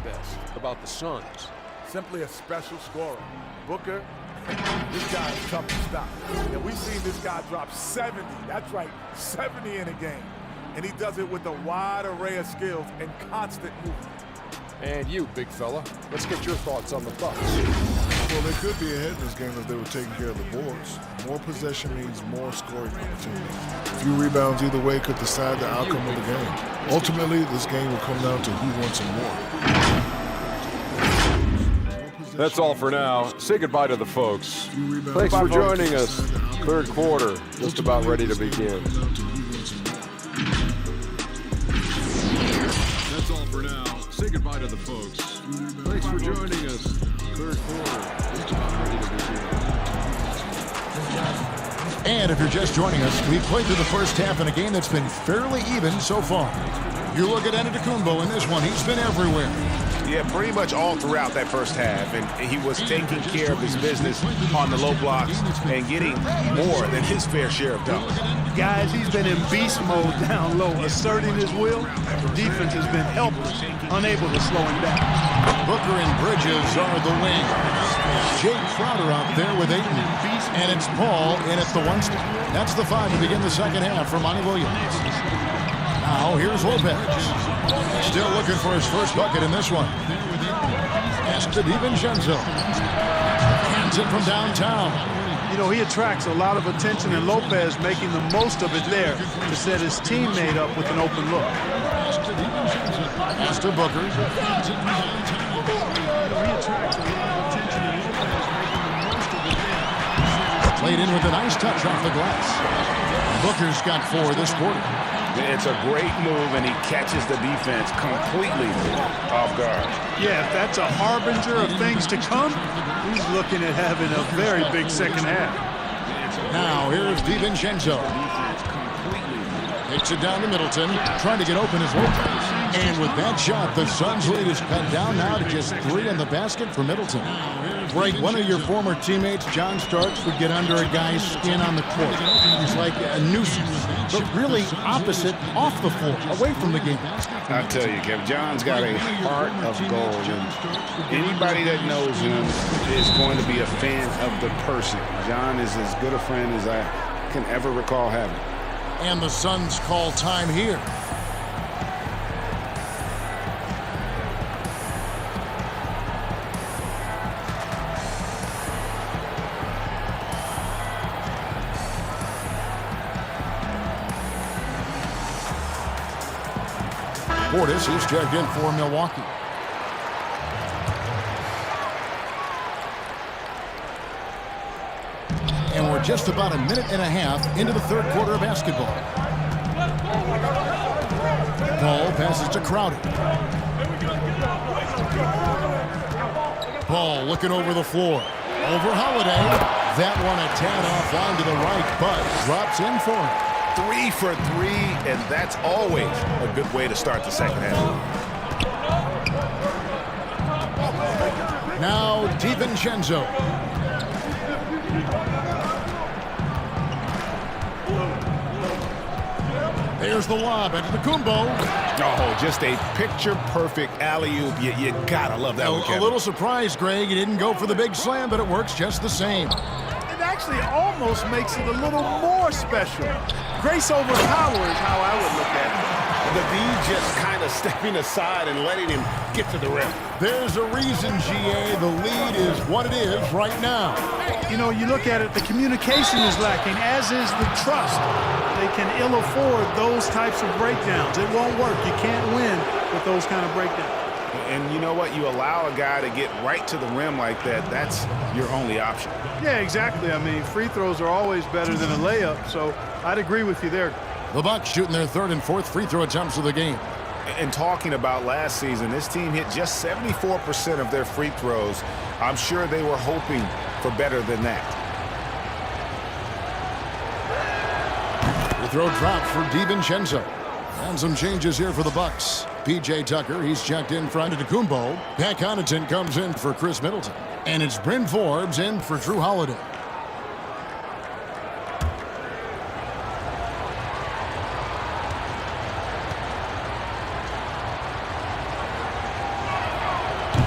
best about the Suns? Simply a special scorer. Booker, this guy is tough to stop. And we've seen this guy drop 70. That's right, 70 in a game. And he does it with a wide array of skills and constant movement. And you, big fella, let's get your thoughts on the Bucks. Well, they could be ahead in this game if they were taking care of the boards. More possession means more scoring opportunities. A few rebounds either way could decide the outcome of the game. Ultimately, this game will come down to who wants it more. That's all for now. Say goodbye to the folks. Thanks for joining us. Third quarter, just about ready to begin. That's all for now. Say goodbye to the folks. Thanks for joining us. Third quarter, just about ready to begin. And if you're just joining us, we've played through the first half in a game that's been fairly even so far. You look at Antetokounmpo in this one, he's been everywhere. Yeah, pretty much all throughout that first half, and he was taking care of his business on the low blocks and getting more than his fair share of dunks. Guys, he's been in beast mode down low, asserting his will. Defense has been helpless, unable to slow him down. Booker and Bridges are the wings. Jay Crowder out there with Ayton. And it's Paul in at the one spot. That's the 5 to begin the second half for Monty Williams. Now here's Lopez. Still looking for his first bucket in this one. Pass to DiVincenzo. Hands it from downtown. You know, he attracts a lot of attention, and Lopez making the most of it there to set his teammate up with an open look. Pass to Booker. He attracts a lot of attention, and Lopez making the most of it there. Played in with a nice touch off the glass. Booker's got 4 this quarter. It's a great move, and he catches the defense completely off guard. Yeah, if that's a harbinger of things to come, he's looking at having a very big second half. Now here's DiVincenzo. Takes it down to Middleton, trying to get open as Lopez. And with that shot, the Suns' lead is cut down now to just 3 in the basket for Middleton. Greg, one of your former teammates, John Starks, would get under a guy's skin on the court. He's like a nuisance, but really opposite off the floor, away from the game. I tell you, Kev, John's got a heart of gold. And anybody that knows him is going to be a fan of the person. John is as good a friend as I can ever recall having. And the Suns call time here. Portis is checked in for Milwaukee. And we're just about a minute and a half into the third quarter of basketball. Ball passes to Crowder. Ball looking over the floor. Over Holiday. That one a tad offline to the right, but drops in for him. 3 for 3, and that's always a good way to start the second half. Now DiVincenzo. There's the lob into the Kumbo. Oh, just a picture-perfect alley-oop. You gotta love that one, Kevin. A little surprised, Greg. He didn't go for the big slam, but it works just the same. It actually almost makes it a little more special. Grace over power is how I would look at it. The D just kind of stepping aside and letting him get to the rim. There's a reason, GA. The lead is what it is right now. You know, you look at it, the communication is lacking, as is the trust. They can ill afford those types of breakdowns. It won't work. You can't win with those kind of breakdowns. And you know what? You allow a guy to get right to the rim like that, that's your only option. Yeah, exactly. I mean, free throws are always better than a layup, so I'd agree with you there. The Bucks shooting their 3rd and 4th free throw attempts of the game. And talking about last season, this team hit just 74% of their free throws. I'm sure they were hoping for better than that. The throw dropped for DiVincenzo. And some changes here for the Bucks. P.J. Tucker, he's checked in front of Kumbo. Pat Connaughton comes in for Chris Middleton. And it's Bryn Forbes in for Drew Holiday.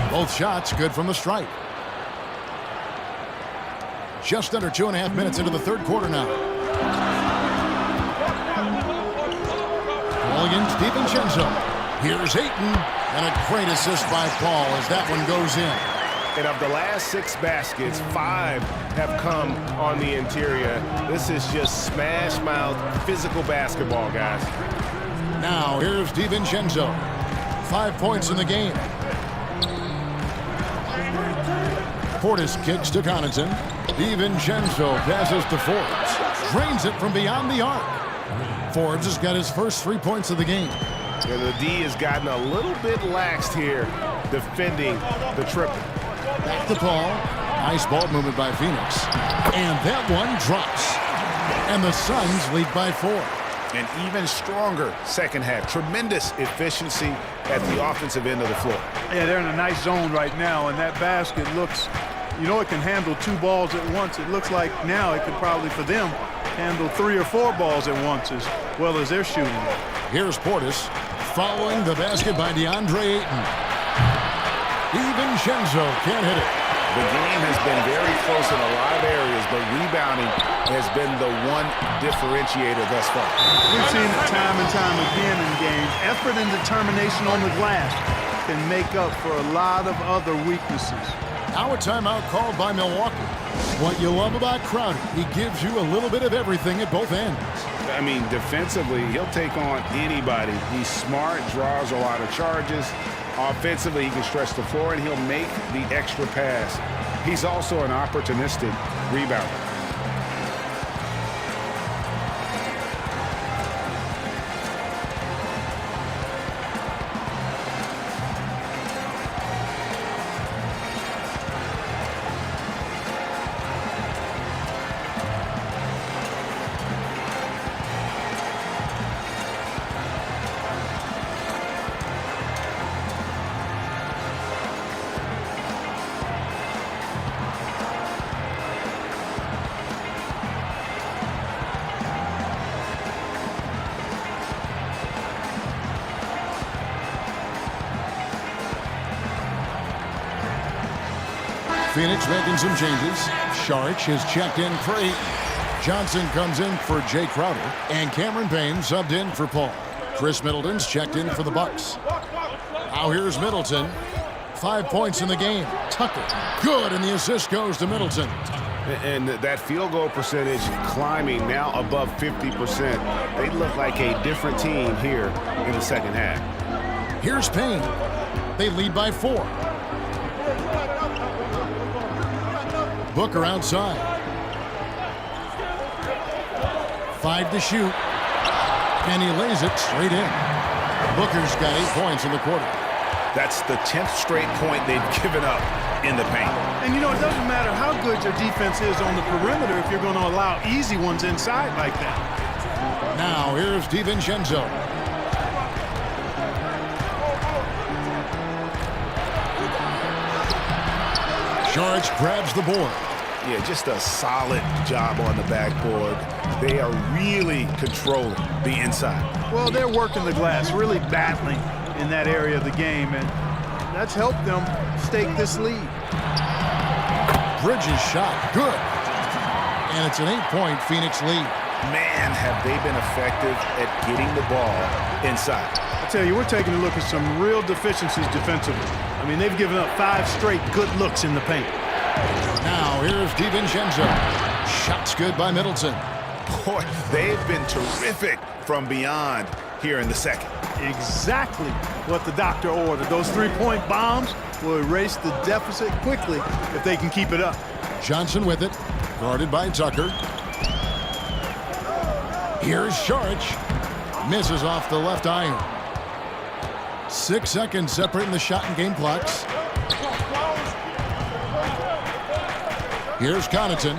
Both shots good from the stripe. Just under 2.5 minutes into the third quarter now. Ball against DiVincenzo. Here's Ayton, and a great assist by Paul as that one goes in. And of the last 6 baskets, 5 have come on the interior. This is just smash-mouth physical basketball, guys. Now here's DiVincenzo. 5 points in the game. Portis kicks to Connaughton. DiVincenzo passes to Forbes. Drains it from beyond the arc. Forbes has got his first 3 points of the game. And the D has gotten a little bit laxed here defending the triple. Back to Paul. Nice ball movement by Phoenix. And that one drops. And the Suns lead by 4. An even stronger second half. Tremendous efficiency at the offensive end of the floor. Yeah, they're in a nice zone right now, and that basket looks, you know, it can handle 2 balls at once. It looks like now it could probably, for them, handle 3 or 4 balls at once as well as they're shooting. Here's Portis following the basket by DeAndre Ayton. DiVincenzo can't hit it. The game has been very close in a lot of areas, but rebounding has been the one differentiator thus far. We've seen it time and time again in games. Effort and determination on the glass can make up for a lot of other weaknesses. Now a timeout called by Milwaukee. What you love about Crowder, he gives you a little bit of everything at both ends. I mean, defensively, he'll take on anybody. He's smart, draws a lot of charges. Offensively, he can stretch the floor, and he'll make the extra pass. He's also an opportunistic rebounder. Phoenix making some changes. Saric is checked in for 8. Johnson comes in for Jay Crowder. And Cameron Payne subbed in for Paul. Chris Middleton's checked in for the Bucks. Now here's Middleton. 5 points in the game. Tucker. Good, and the assist goes to Middleton. And that field goal percentage climbing now above 50%. They look like a different team here in the second half. Here's Payne. They lead by 4. Booker outside. 5 to shoot. And he lays it straight in. Booker's got 8 points in the quarter. That's the 10th straight point they've given up in the paint. And you know, it doesn't matter how good your defense is on the perimeter if you're going to allow easy ones inside like that. Now here's DiVincenzo. Saric grabs the board. Yeah, just a solid job on the backboard. They are really controlling the inside. Well, they're working the glass, really battling in that area of the game, and that's helped them stake this lead. Bridges shot, good. And it's an 8-point Phoenix lead. Man, have they been effective at getting the ball inside. I tell you, we're taking a look at some real deficiencies defensively. I mean, they've given up 5 straight good looks in the paint. Now here's DiVincenzo. Shots good by Middleton. Boy, they've been terrific from beyond here in the second. Exactly what the doctor ordered. Those 3-point bombs will erase the deficit quickly if they can keep it up. Johnson with it, guarded by Tucker. Here's Saric. Misses off the left iron. 6 seconds separating the shot and game clocks. Here's Connaughton.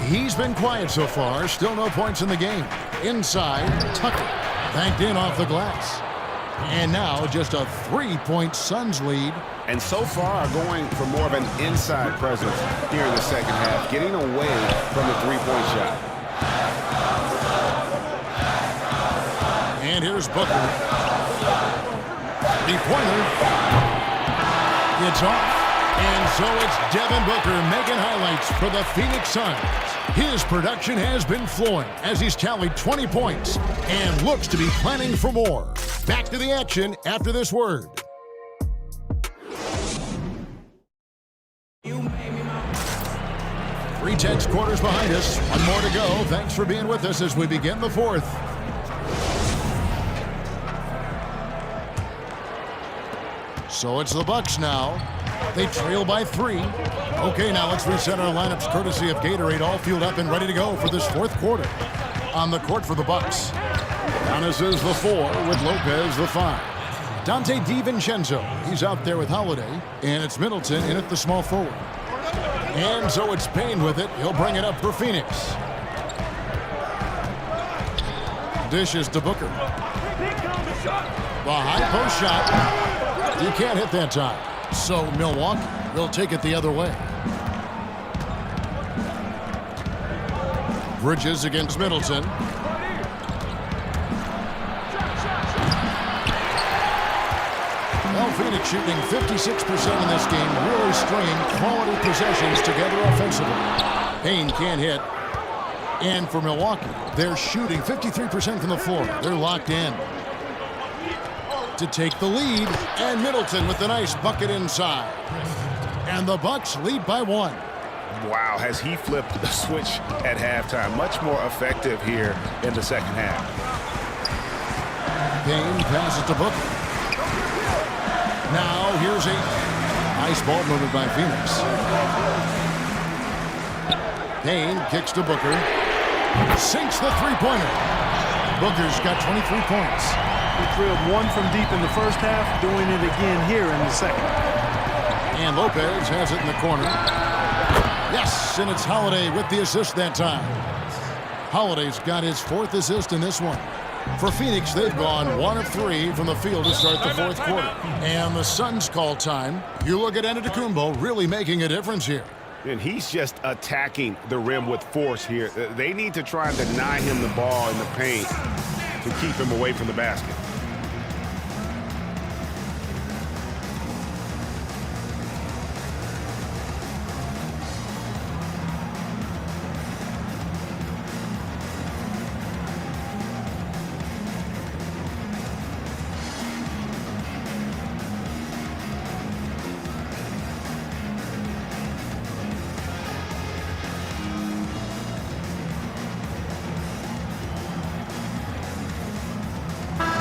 He's been quiet so far. Still no points in the game. Inside, Tucker. Banked in off the glass. And now just a 3-point Suns lead. And so far are going for more of an inside presence here in the second half, getting away from the 3-point shot. And here's Booker. 3-pointer. It's off. And so it's Devin Booker making highlights for the Phoenix Suns. His production has been flowing as he's tallied 20 points and looks to be planning for more. Back to the action after this word. Three tenths quarters behind us. One more to go. Thanks for being with us as we begin the fourth. So it's the Bucks now. They trail by 3. Okay, now let's reset our lineups courtesy of Gatorade, all fueled up and ready to go for this fourth quarter. On the court for the Bucks, Giannis is the 4 with Lopez the 5. Dante DiVincenzo, he's out there with Holiday, and it's Middleton in at the small forward. And so it's Payne with it. He'll bring it up for Phoenix. Dishes to Booker. The high post shot. You can't hit that time. So Milwaukee will take it the other way. Bridges against Middleton. Well, Phoenix shooting 56% in this game, really stringing quality possessions together offensively. Payne can't hit. And for Milwaukee, they're shooting 53% from the floor. They're locked in to take the lead, and Middleton with the nice bucket inside. And the Bucks lead by 1. Wow, has he flipped the switch at halftime. Much more effective here in the second half. Payne passes to Booker. Now here's a nice ball movement by Phoenix. Payne kicks to Booker. Sinks the three-pointer. Booker's got 23 points. He drilled 1 from deep in the first half, doing it again here in the second. And Lopez has it in the corner. Yes, and it's Holiday with the assist that time. Holiday's got his 4th assist in this one. For Phoenix, they've gone 1 of 3 from the field to start the fourth quarter. And the Suns call time. You look at Antetokounmpo really making a difference here. And he's just attacking the rim with force here. They need to try and deny him the ball in the paint to keep him away from the basket.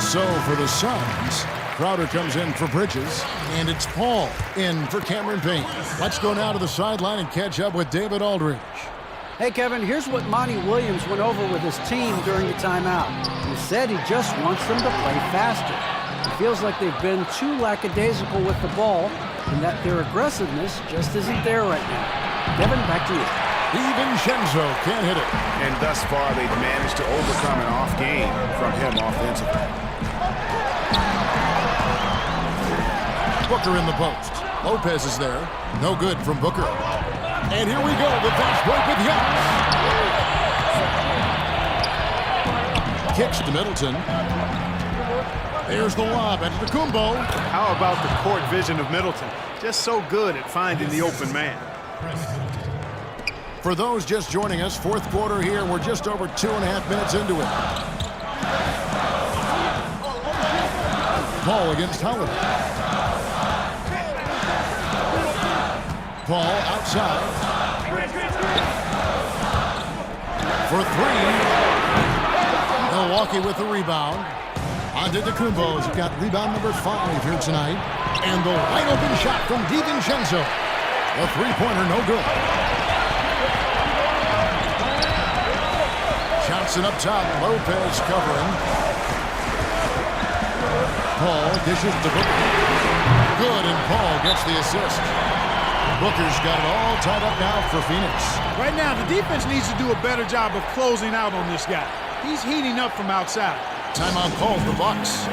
So for the Suns, Crowder comes in for Bridges, and it's Paul in for Cameron Payne. Let's go now to the sideline and catch up with David Aldridge. Hey, Kevin, here's what Monty Williams went over with his team during the timeout. He said he just wants them to play faster. He feels like they've been too lackadaisical with the ball and that their aggressiveness just isn't there right now. Kevin, back to you. DiVincenzo can't hit it. And thus far, they've managed to overcome an off game from him offensively. Booker in the post. Lopez is there. No good from Booker. And here we go, the fast break with Giannis. Kicks to Middleton. There's the lob at Antetokounmpo. How about the court vision of Middleton? Just so good at finding the open man. For those just joining us, fourth quarter here. We're just over 2.5 minutes into it. Paul against Holiday. Paul outside. For 3. Milwaukee with the rebound. Antetokounmpo's got rebound number 5 here tonight. And the wide open shot from DiVincenzo. The three-pointer no good. Johnson up top. Lopez covering. Paul dishes to Booker. Good, and Paul gets the assist. Booker's got it all tied up now for Phoenix. Right now, the defense needs to do a better job of closing out on this guy. He's heating up from outside. Timeout called the Bucks.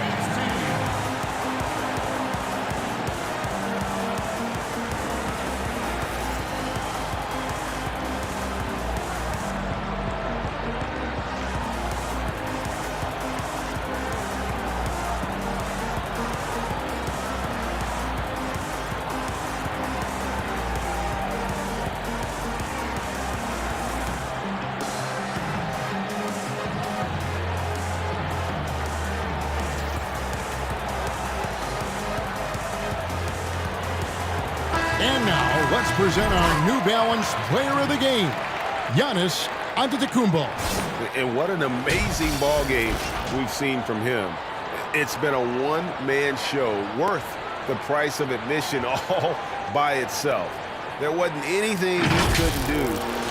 And now, let's present our New Balance Player of the Game, Giannis Antetokounmpo. And what an amazing ball game we've seen from him. It's been a one-man show worth the price of admission all by itself. There wasn't anything he couldn't do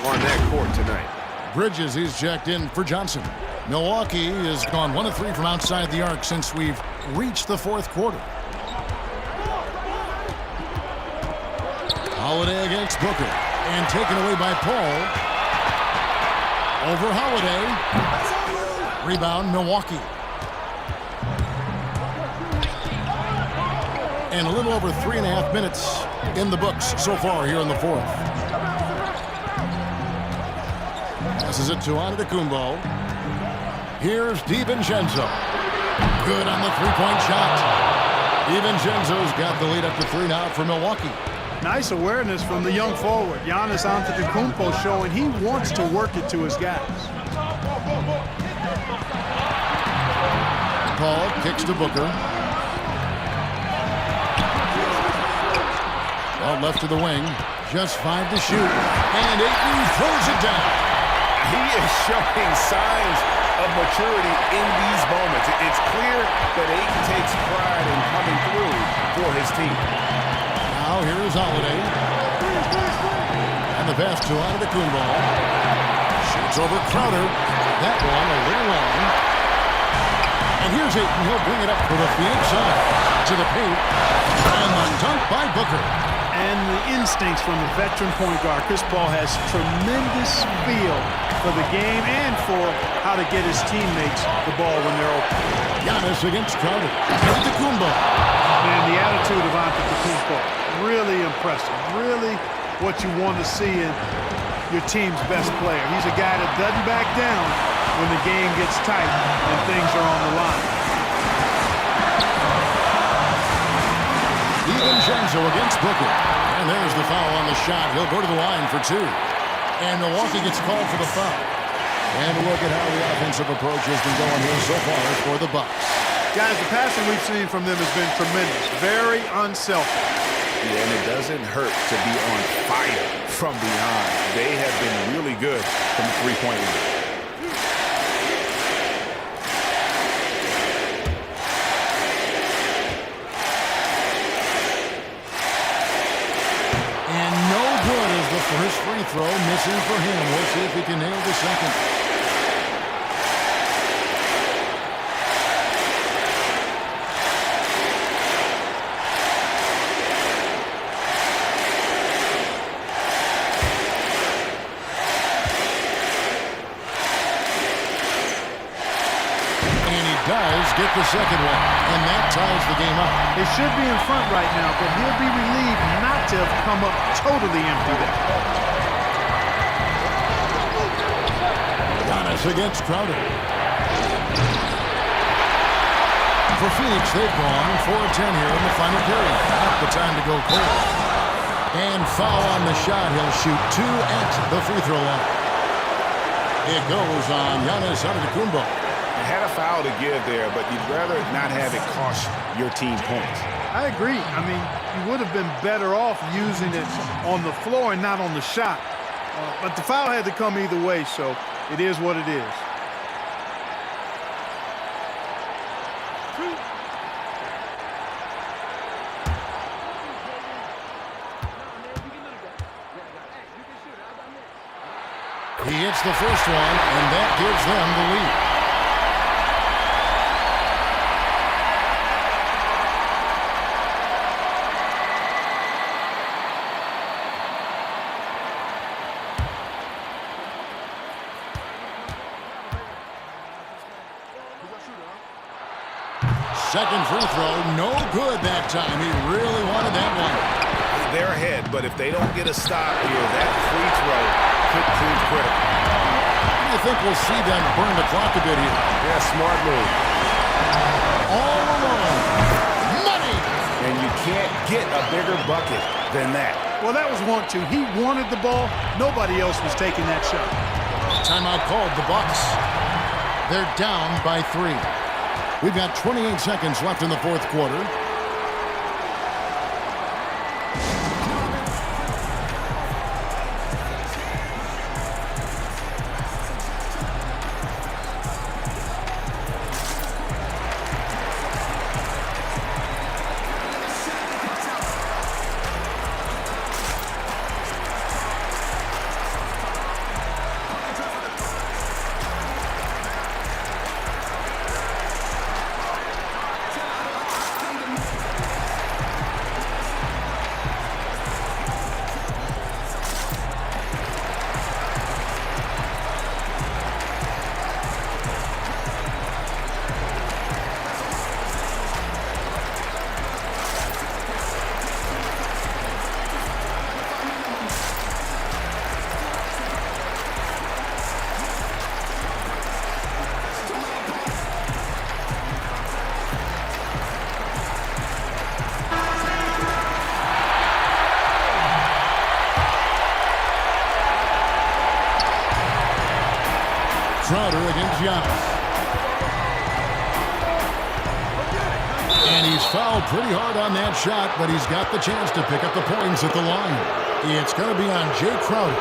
on that court tonight. Bridges is checked in for Johnson. Milwaukee has gone 1 of 3 from outside the arc since we've reached the fourth quarter. Holiday against Booker. And taken away by Paul. Over Holiday. Rebound, Milwaukee. And a little over 3.5 minutes in the books so far here in the fourth. Passes it to Antetokounmpo. Here's DiVincenzo. Good on the three-point shot. DiVincenzo's got the lead up to 3 now for Milwaukee. Nice awareness from the young forward. Giannis Antetokounmpo showing he wants to work it to his guys. Paul kicks to Booker. Ball left to the wing. Just 5 to shoot. And Ayton throws it down. He is showing signs of maturity in these moments. It's clear that Ayton takes pride in coming through for his team. Now here's Holiday. And the pass to Antetokounmpo. Shoots over Crowder. That one a little long. And here's Ayton. He'll bring it up for the Phoenix side. To the paint. And the dunk by Booker. And the instincts from the veteran point guard. Chris Paul has tremendous feel for the game and for how to get his teammates the ball when they're open. Giannis against Crowder. Antetokounmpo. Man, the attitude of Antetokounmpo, really impressive. Really what you want to see in your team's best player. He's a guy that doesn't back down when the game gets tight and things are on the line. DiVincenzo against Booker. And there's the foul on the shot. He'll go to the line for 2. And Milwaukee gets called for the foul. And look at how the offensive approach has been going here so far for the Bucks. Guys, the passing we've seen from them has been tremendous. Very unselfish. Yeah, and it doesn't hurt to be on fire from behind. They have been really good from the three-point line. First free throw missing for him. We'll see if he can nail the second. And he does get the second one. And that ties the game up. They should be in front right now, but he'll be relieved not to have come up totally empty there. Giannis against Crowder. For Phoenix, they've gone 4 of 10 here in the final period. Not the time to go cold. And foul on the shot. He'll shoot 2 at the free throw line. It goes on Giannis Antetokounmpo. Had a foul to give there, but you'd rather not have it cost your team points. I agree. I mean, you would have been better off using it on the floor and not on the shot. But the foul had to come either way, so it is what it is. He hits the first one, and that gives them the lead. Second free throw, no good that time. He really wanted that one. They're ahead, but if they don't get a stop here, that free throw could prove critical. I think we'll see them burn the clock a bit here. Yeah, smart move. All alone. Money! And you can't get a bigger bucket than that. Well, that was 1-2. He wanted the ball. Nobody else was taking that shot. Timeout called, the Bucks. They're down by 3. We've got 28 seconds left in the fourth quarter. is Giannis. And he's fouled pretty hard on that shot, but he's got the chance to pick up the points at the line. It's going to be on Jay Crowder.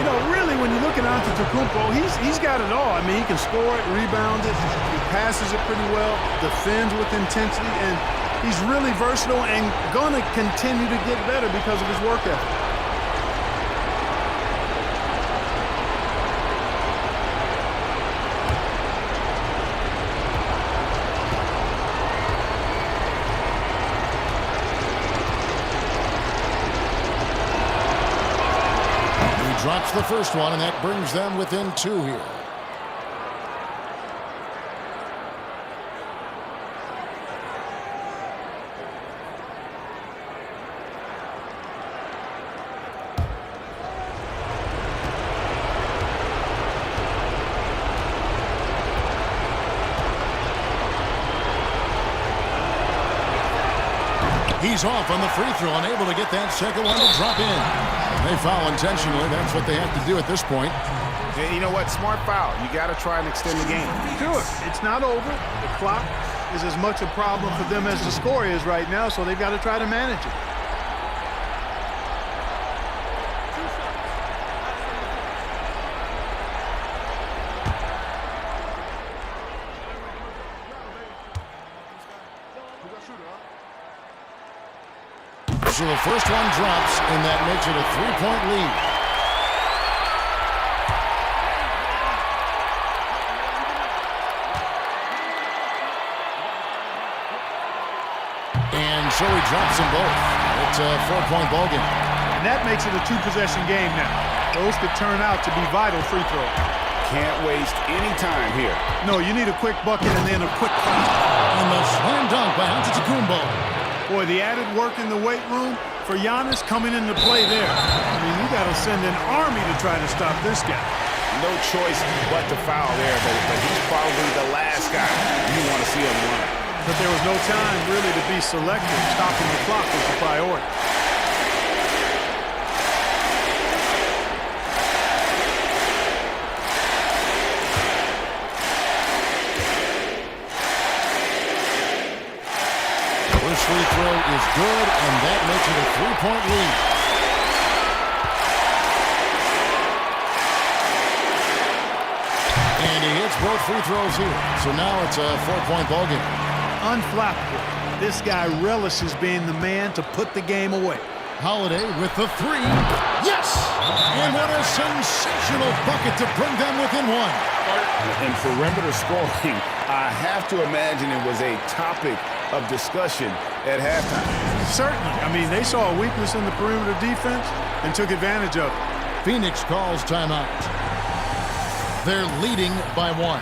You know, really, when you look at Antetokounmpo, he's got it all. I mean, he can score it, rebound it, he passes it pretty well, defends with intensity, and he's really versatile and going to continue to get better because of his work ethic. Drops the first one, and that brings them within 2 here. He's off on the free throw, unable to get that second one to drop in. They foul intentionally. That's what they have to do at this point. And you know what? Smart foul. You got to try and extend the game. Sure, it's not over. The clock is as much a problem for them as the score is right now, so they've got to try to manage it. So the first one drops, and that makes it a 3-point lead. And so he drops them both. It's a 4-point ball game. And that makes it a 2-possession game now. Those could turn out to be vital free throws. Can't waste any time here. No, you need a quick bucket and then a quick foul. And the slam dunk by Antetokounmpo. Boy, the added work in the weight room for Giannis coming into play there. I mean, you got to send an army to try to stop this guy. No choice but to foul there, but he's probably the last guy you want to see him run. But there was no time really to be selective. Stopping the clock was the priority. First free throw is good, and that makes it a 3-point lead. And he hits both free throws here. So now it's a 4-point ball game. Unflappable. This guy relishes being the man to put the game away. Holiday with the 3. Yes! And what a sensational bucket to bring them within 1. And perimeter scoring, I have to imagine it was a topic of discussion at halftime. Certainly. I mean, they saw a weakness in the perimeter defense and took advantage of it. Phoenix calls timeout. They're leading by 1.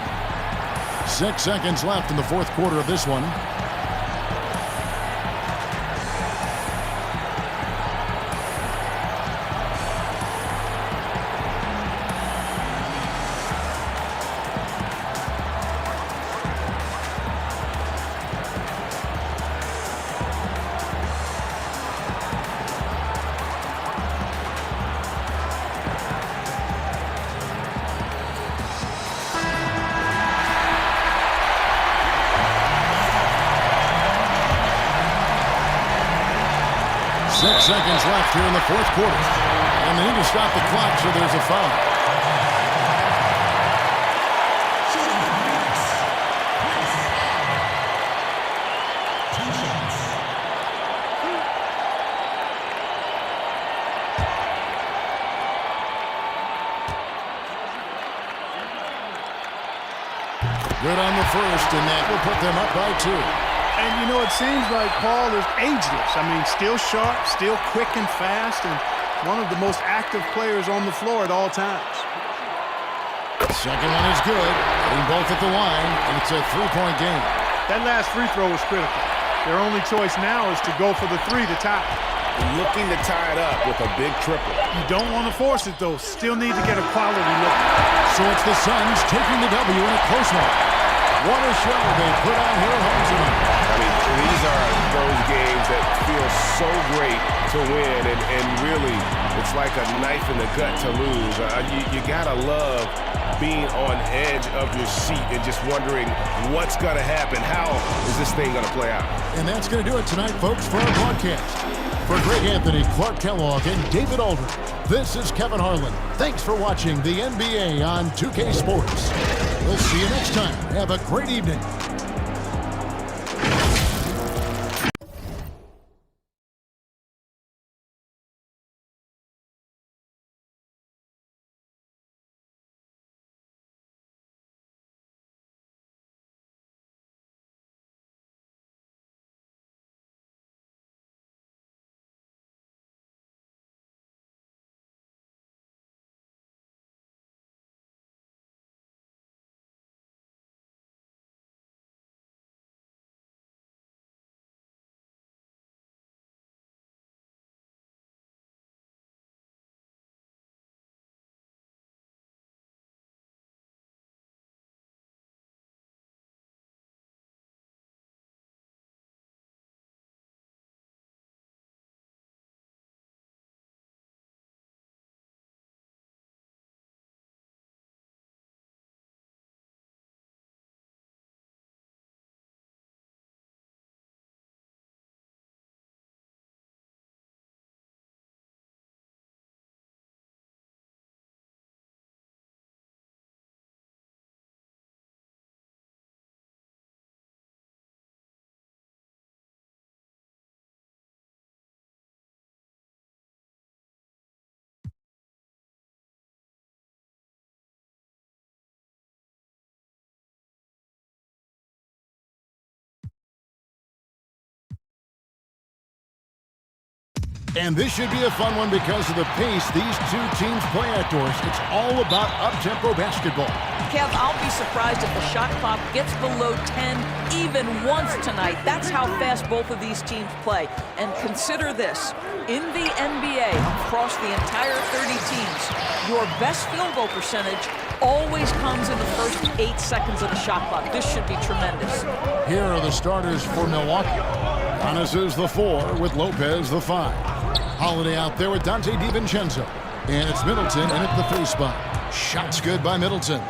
6 seconds left in the fourth quarter of this one. Seconds left here in the fourth quarter. And they need to stop the clock, so there's a foul. Good on the first, and that will put them up by 2. And, you know, it seems like Paul is ageless. I mean, still sharp, still quick and fast, and one of the most active players on the floor at all times. Second one is good. Getting both at the line, and it's a 3-point game. That last free throw was critical. Their only choice now is to go for the 3 to tie. Looking to tie it up with a big triple. You don't want to force it, though. Still need to get a quality look. So it's the Suns taking the W in a close one. What a show they put on here at home tonight. I mean, these are those games that feel so great to win and really It's like a knife in the gut to lose. You gotta love being on edge of your seat and just wondering what's gonna happen. How is this thing gonna play out? And that's going to do it tonight, folks, for our broadcast. For Greg Anthony, Clark Kellogg, and David Aldridge, this is Kevin Harlan. Thanks for watching the NBA on 2K Sports. We'll see you next time. Have a great evening. And this should be a fun one because of the pace these two teams play outdoors. It's all about up-tempo basketball. Kev, I'll be surprised if the shot clock gets below 10 even once tonight. That's how fast both of these teams play. And consider this. In the NBA, across the entire 30 teams, your best field goal percentage always comes in the first 8 seconds of the shot clock. This should be tremendous. Here are the starters for Milwaukee. Giannis is the 4 with Lopez the 5. Holiday out there with Dante DiVincenzo. And it's Middleton in at the 3 spot. Shots good by Middleton.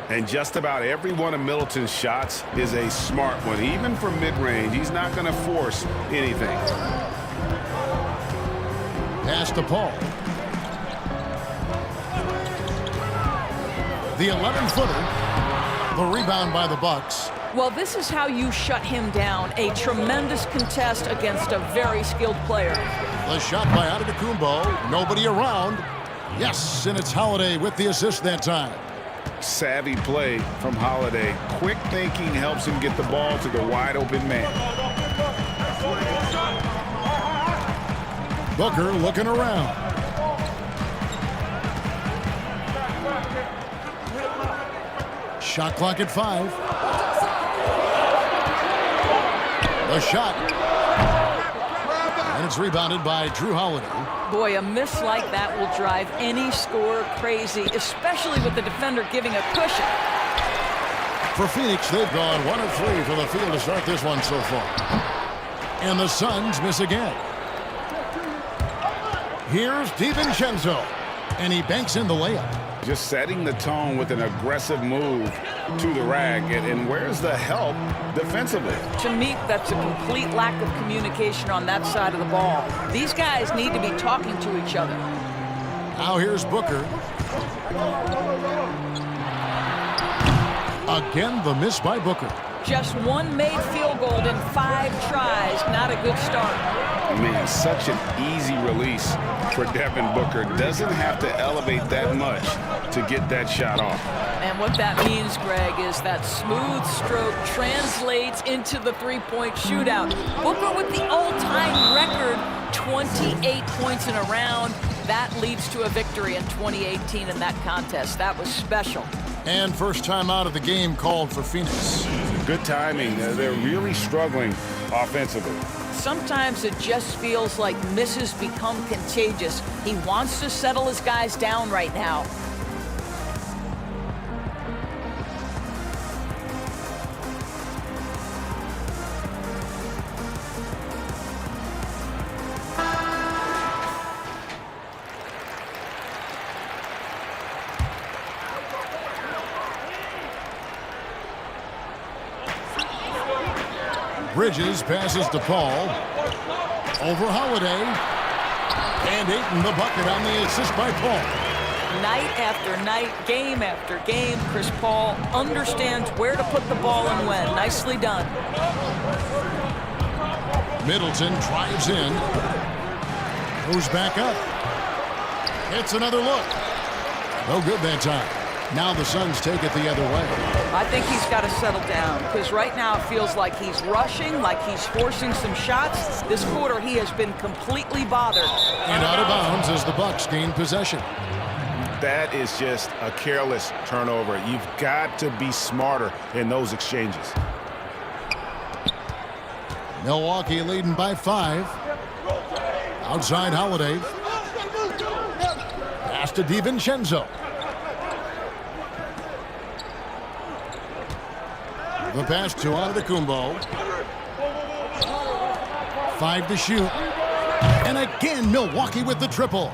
And just about every one of Middleton's shots is a smart one. Even from mid-range, he's not going to force anything. Pass to Paul. The 11-footer. The rebound by the Bucks. Well, this is how you shut him down. A tremendous contest against a very skilled player. The shot by Antetokounmpo. Nobody around. Yes, and it's Holiday with the assist that time. Savvy play from Holiday. Quick thinking helps him get the ball to the wide open man. Booker looking around. Shot clock at 5. The shot. And it's rebounded by Drew Holiday. Boy, a miss like that will drive any scorer crazy, especially with the defender giving a cushion. For Phoenix, they've gone 1 of 3 from the field to start this one so far. And the Suns miss again. Here's DiVincenzo. And he banks in the layup. Just setting the tone with an aggressive move to the rack. And where's the help defensively? To me, that's a complete lack of communication on that side of the ball. These guys need to be talking to each other. Now here's Booker. Again, the miss by Booker. Just one made field goal in 5 tries. Not a good start. Man, such an easy release for Devin Booker. Doesn't have to elevate that much to get that shot off. And what that means, Greg, is that smooth stroke translates into the three-point shootout. Booker with the all-time record, 28 points in a round. That leads to a victory in 2018 in that contest. That was special. And first time out of the game called for Phoenix. Good timing. They're really struggling offensively. Sometimes it just feels like misses become contagious. He wants to settle his guys down right now. Bridges passes to Paul. Over Holiday. And Ayton the bucket on the assist by Paul. Night after night, game after game, Chris Paul understands where to put the ball and when. Nicely done. Middleton drives in. Goes back up. Hits another look. No good that time. Now the Suns take it the other way. I think he's got to settle down because right now it feels like he's rushing, like he's forcing some shots. This quarter he has been completely bothered. And out of bounds as the Bucks gain possession. That is just a careless turnover. You've got to be smarter in those exchanges. Milwaukee leading by 5. Outside Holiday. Pass to DiVincenzo. The pass to Antetokounmpo. 5 to shoot. And again, Milwaukee with the triple.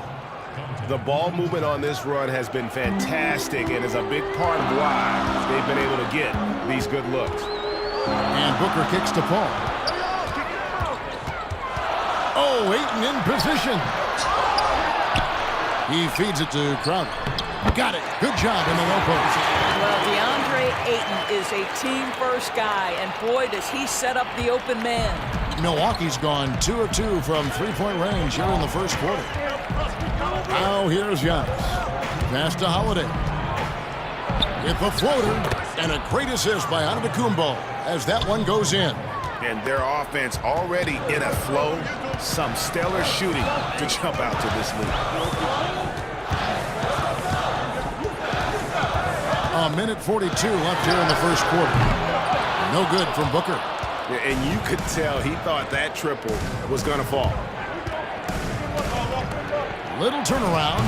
The ball movement on this run has been fantastic and is a big part of why they've been able to get these good looks. And Booker kicks to Paul. Oh, Ayton in position. He feeds it to Crowder. Got it. Good job in the low post. Well, DeAndre Ayton is a team-first guy, and boy, does he set up the open man. Milwaukee's gone 2 of 2 from three-point range here in the first quarter. Now here's Giannis. Pass to Holiday. With the floater, and a great assist by Antetokounmpo as that one goes in. And their offense already in a flow. Some stellar shooting to jump out to this lead. A minute 42 left here in the first quarter. No good from Booker. And you could tell he thought that triple was going to fall. Little turnaround.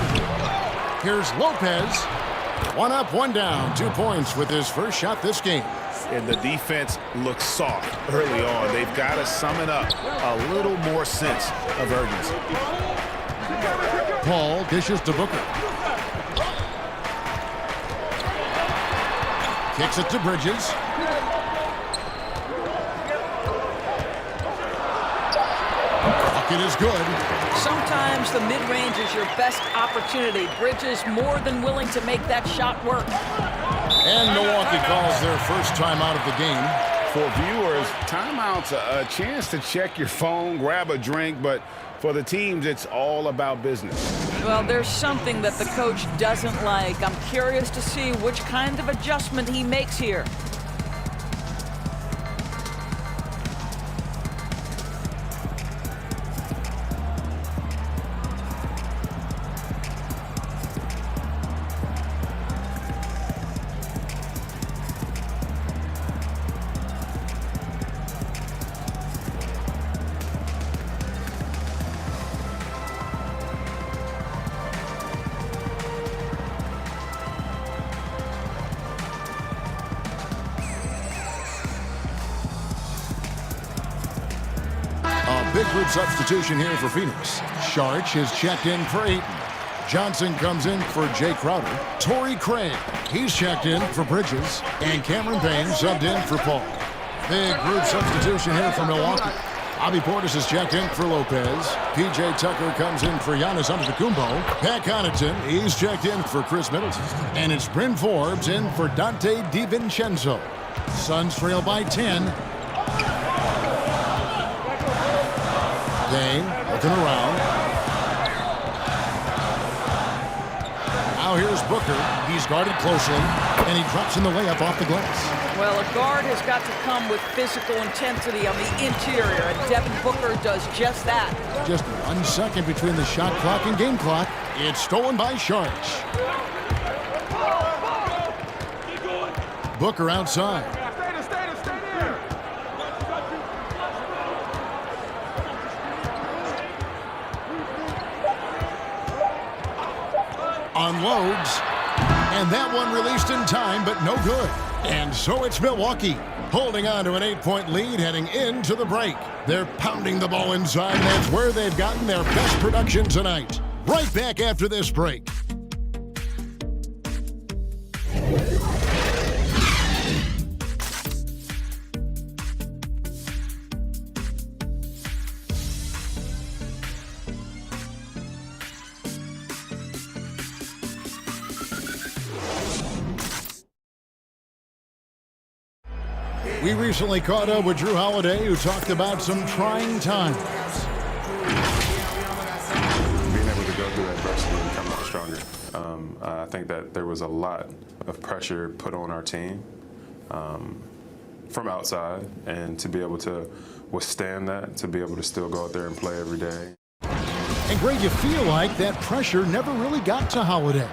Here's Lopez. 1 up, 1 down. 2 points with his first shot this game. And the defense looks soft early on. They've got to summon up a little more sense of urgency. Paul dishes to Booker. Kicks it to Bridges. Bucket is good. Sometimes the mid-range is your best opportunity. Bridges more than willing to make that shot work. And Milwaukee calls their first timeout of the game. For viewers, timeout's a chance to check your phone, grab a drink, but for the teams, it's all about business. Well, there's something that the coach doesn't like. I'm curious to see which kind of adjustment he makes here. Big group substitution here for Phoenix. Sharch is checked in for Ayton. Johnson comes in for Jay Crowder. Torrey Craig, he's checked in for Bridges. And Cameron Payne subbed in for Paul. Big group substitution here for Milwaukee. Bobby Portis is checked in for Lopez. P.J. Tucker comes in for Giannis Antetokounmpo. Pat Connaughton, he's checked in for Chris Middleton. And it's Bryn Forbes in for Dante DiVincenzo. Suns trail by 10. Dane looking around. Now here's Booker. He's guarded closely, and he drops in the layup off the glass. Well, a guard has got to come with physical intensity on the interior, and Devin Booker does just that. Just 1 second between the shot clock and game clock. It's stolen by Sharch. Booker outside. Unloads, and that one released in time, but no good. And so it's Milwaukee holding on to an 8-point lead heading into the break. They're pounding the ball inside, and that's where they've gotten their best production tonight. Right back after this break. We recently caught up with Jrue Holiday, who talked about some trying times. Being able to go through adversity and come out stronger. I think that there was a lot of pressure put on our team from outside, and to be able to withstand that, to be able to still go out there and play every day. And Greg, you feel like that pressure never really got to Holiday.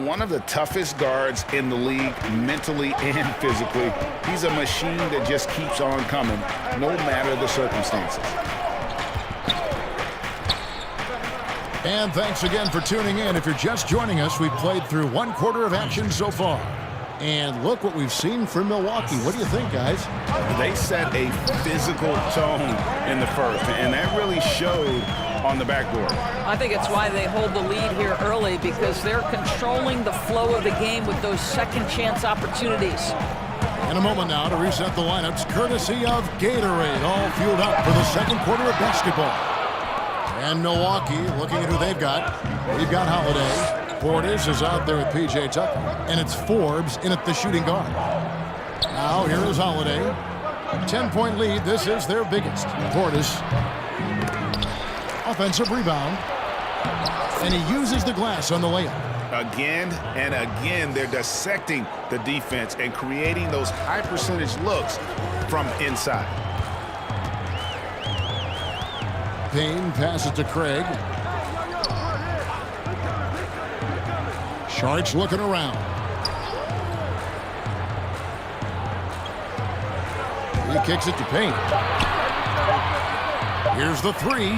One of the toughest guards in the league, mentally and physically. He's a machine that just keeps on coming, no matter the circumstances. And thanks again for tuning in. If you're just joining us, we've played through one quarter of action so far. And look what we've seen from Milwaukee. What do you think, guys? They set a physical tone in the first, and that really showed on the backboard. I think it's why they hold the lead here early, because they're controlling the flow of the game with those second chance opportunities. In a moment now to reset the lineups, courtesy of Gatorade, all fueled up for the second quarter of basketball. And Milwaukee, looking at who they've got. They've got Holiday. Portis is out there with P.J. Tucker. And it's Forbes in at the shooting guard. Now here is Holiday. 10-point lead. This is their biggest. Portis. Offensive rebound. And he uses the glass on the layup. Again and again, they're dissecting the defense and creating those high percentage looks from inside. Payne passes to Craig. Sharks looking around. He kicks it to Payne. Here's the three.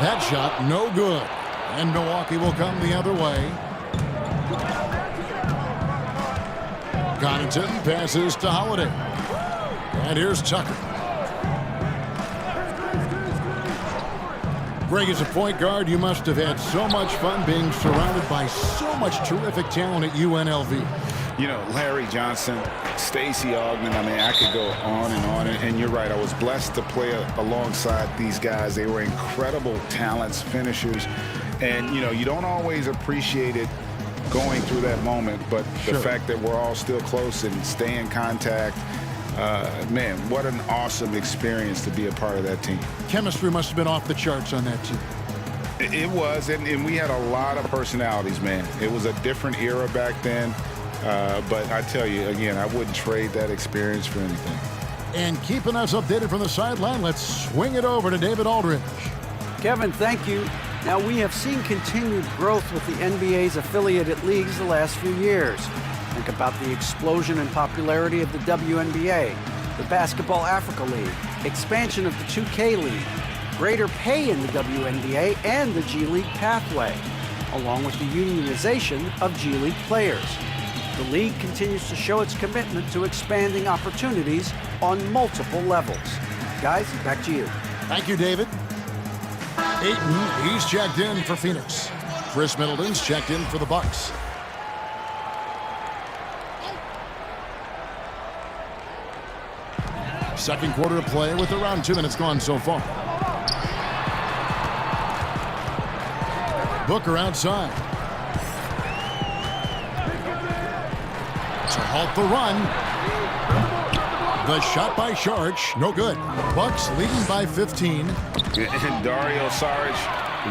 That shot no good. And Milwaukee will come the other way. Connaughton passes to Holiday. And here's Tucker. Greg, as a point guard, you must have had so much fun being surrounded by so much terrific talent at UNLV. You know, Larry Johnson, Stacey Augmon, I mean, I could go on and on. And you're right, I was blessed to play alongside these guys. They were incredible talents, finishers. And, you know, you don't always appreciate it going through that moment. But the fact that we're all still close and stay in contact, man, what an awesome experience to be a part of that team. Chemistry must have been off the charts on that team. It was, and we had a lot of personalities, man. It was a different era back then. But I tell you, again, I wouldn't trade that experience for anything. And keeping us updated from the sideline, let's swing it over to David Aldridge. Kevin, thank you. Now, we have seen continued growth with the NBA's affiliated leagues the last few years. Think about the explosion in popularity of the WNBA, the Basketball Africa League, expansion of the 2K League, greater pay in the WNBA and the G League pathway, along with the unionization of G League players. The league continues to show its commitment to expanding opportunities on multiple levels. Guys, back to you. Thank you, David. Ayton, he's checked in for Phoenix. Chris Middleton's checked in for the Bucks. Second quarter of play with around 2 minutes gone so far. Booker outside. To halt the run. The shot by Saric, no good. Bucks leading by 15. And Dario Saric,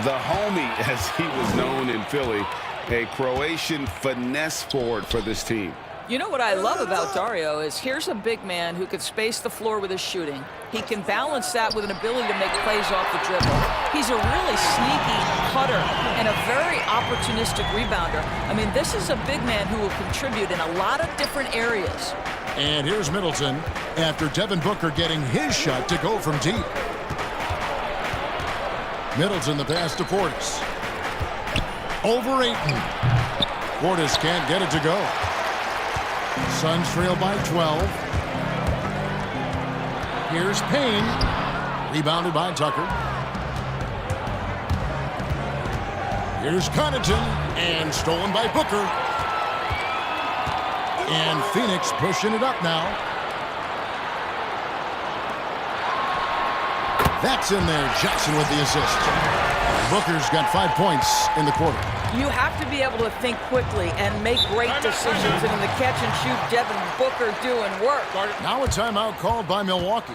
the homie, as he was known in Philly, a Croatian finesse forward for this team. You know what I love about Dario is here's a big man who can space the floor with his shooting. He can balance that with an ability to make plays off the dribble. He's a really sneaky cutter and a very opportunistic rebounder. I mean, this is a big man who will contribute in a lot of different areas. And here's Middleton after Devin Booker getting his shot to go from deep. Middleton the pass to Portis. Over Ayton. Portis can't get it to go. Suns trail by 12. Here's Payne. Rebounded by Tucker. Here's Connaughton. And stolen by Booker. And Phoenix pushing it up now. That's in there. Jackson with the assist. Booker's got 5 points in the quarter. You have to be able to think quickly and make great decisions. And in the catch and shoot, Devin Booker doing work. Now a timeout called by Milwaukee.